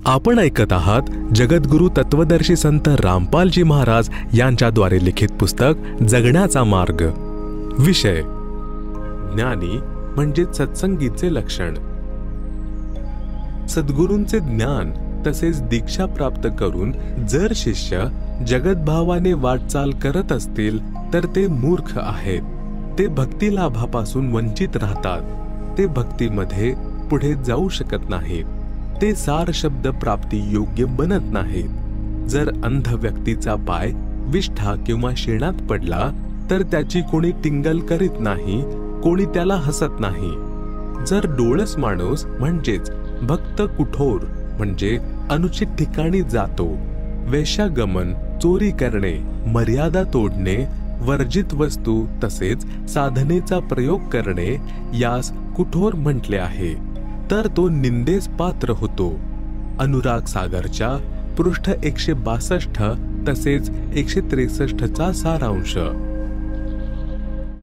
आपण ऐकत आहात जगद्गुरु तत्वदर्शी संत रामपालजी महाराज यांच्याद्वारे लिखित पुस्तक जगण्याचा मार्ग. विषय ज्ञानी म्हणजे सत्संगीचे लक्षण. सद्गुरूंचे ज्ञान तसेच दीक्षा प्राप्त करून जर शिष्य जगतभावाने वाटचाल करत असतील तर ते मूर्ख आहेत. ते भक्ती लाभापासून वंचित राहतात. ते भक्तीमध्ये पुढे जाऊ शकत नाहीत. ते सार शब्द प्राप्ती योग्य बनत नाहीत. जर अंध व्यक्तीचा पाय विष्ठा किंवा शेणात पडला तर त्याची कोणी टिंगल करीत नाही, कोणी त्याला हसत नाही. जर डोळस माणूस म्हणजेच भक्त कुठोर म्हणजे अनुचित ठिकाणी जातो, वेश्यागमन, चोरी करणे, मर्यादा तोडणे, वर्जित वस्तू तसेच साधनेचा प्रयोग करणे यास कुठोर म्हटले आहे, तर तो निंदेस पात्र होतो. अनुराग सागरच्या पृष्ठ 162 तसेच 163 चा सारांश.